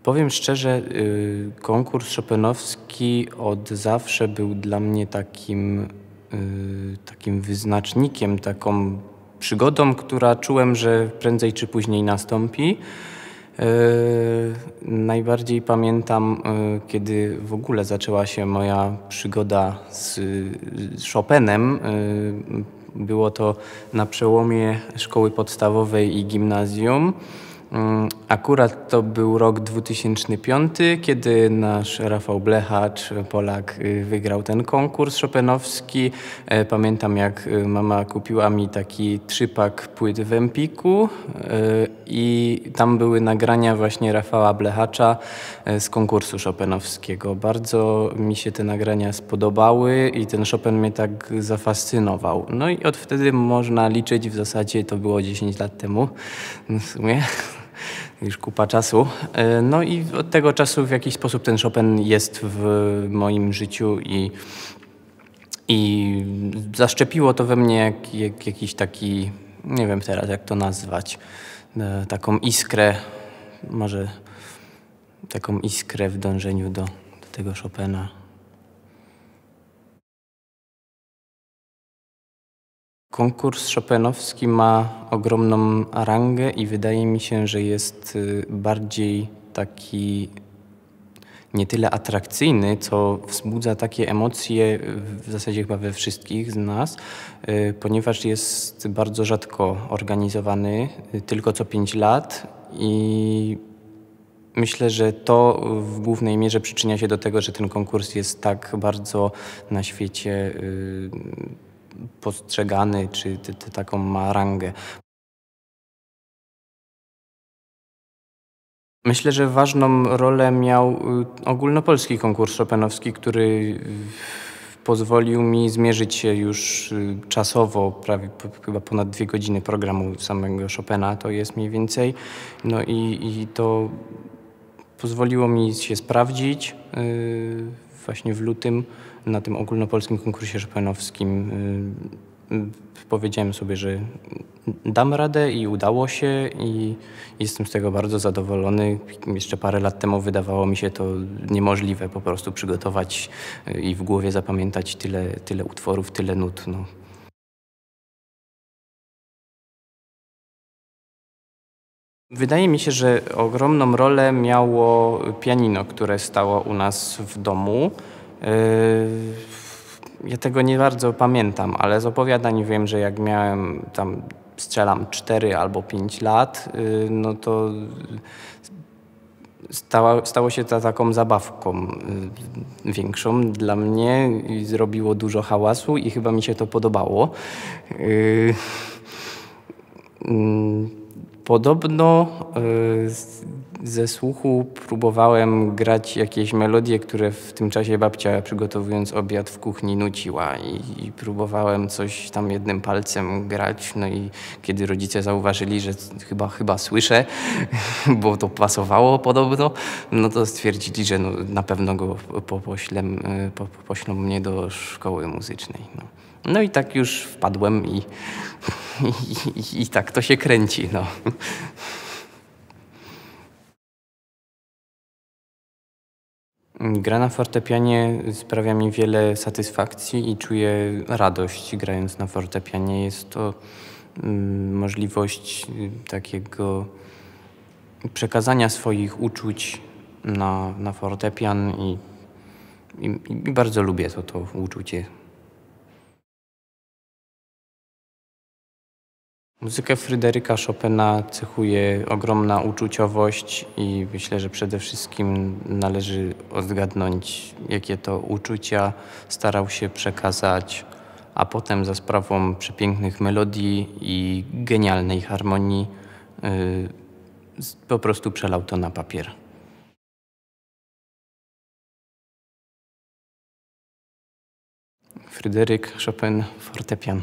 Powiem szczerze, konkurs chopinowski od zawsze był dla mnie takim wyznacznikiem, taką przygodą, która czułem, że prędzej czy później nastąpi. Najbardziej pamiętam, kiedy w ogóle zaczęła się moja przygoda z Chopinem. Było to na przełomie szkoły podstawowej i gimnazjum. Akurat to był rok 2005, kiedy nasz Rafał Blechacz, Polak, wygrał ten konkurs chopinowski. Pamiętam, jak mama kupiła mi taki 3-pak płyt w Empiku i tam były nagrania właśnie Rafała Blechacza z konkursu chopinowskiego. Bardzo mi się te nagrania spodobały i ten Chopin mnie tak zafascynował. No i od wtedy można liczyć, w zasadzie to było 10 lat temu w sumie. Już kupa czasu. No i od tego czasu w jakiś sposób ten Chopin jest w moim życiu i zaszczepiło to we mnie jakiś taki, nie wiem teraz jak to nazwać, taką iskrę, może taką iskrę w dążeniu do tego Chopina. Konkurs chopinowski ma ogromną rangę i wydaje mi się, że jest bardziej taki nie tyle atrakcyjny, co wzbudza takie emocje w zasadzie chyba we wszystkich z nas, ponieważ jest bardzo rzadko organizowany, tylko co 5 lat i myślę, że to w głównej mierze przyczynia się do tego, że ten konkurs jest tak bardzo na świecie postrzegany, czy taką ma rangę. Myślę, że ważną rolę miał ogólnopolski konkurs chopinowski, który pozwolił mi zmierzyć się już czasowo, prawie chyba ponad 2 godziny programu samego Chopina to jest mniej więcej. No i to pozwoliło mi się sprawdzić właśnie w lutym na tym ogólnopolskim konkursie chopinowskim. Powiedziałem sobie, że dam radę i udało się i jestem z tego bardzo zadowolony. Jeszcze parę lat temu wydawało mi się to niemożliwe po prostu przygotować i w głowie zapamiętać tyle utworów, tyle nut. No. Wydaje mi się, że ogromną rolę miało pianino, które stało u nas w domu. Ja tego nie bardzo pamiętam, ale z opowiadań wiem, że jak miałem tam, strzelam 4 albo 5 lat, no to stało się to taką zabawką większą dla mnie i zrobiło dużo hałasu i chyba mi się to podobało. Podobno ze słuchu próbowałem grać jakieś melodie, które w tym czasie babcia, przygotowując obiad w kuchni, nuciła i próbowałem coś tam jednym palcem grać. No i kiedy rodzice zauważyli, że chyba słyszę, bo to pasowało podobno, no to stwierdzili, że no, na pewno go poślą mnie do szkoły muzycznej. No i tak już wpadłem i tak to się kręci. No. Gra na fortepianie sprawia mi wiele satysfakcji i czuję radość grając na fortepianie. Jest to możliwość takiego przekazania swoich uczuć na fortepian i bardzo lubię to uczucie. Muzykę Fryderyka Chopina cechuje ogromna uczuciowość i myślę, że przede wszystkim należy odgadnąć, jakie to uczucia starał się przekazać, a potem za sprawą przepięknych melodii i genialnej harmonii po prostu przelał to na papier. Fryderyk Chopin, fortepian.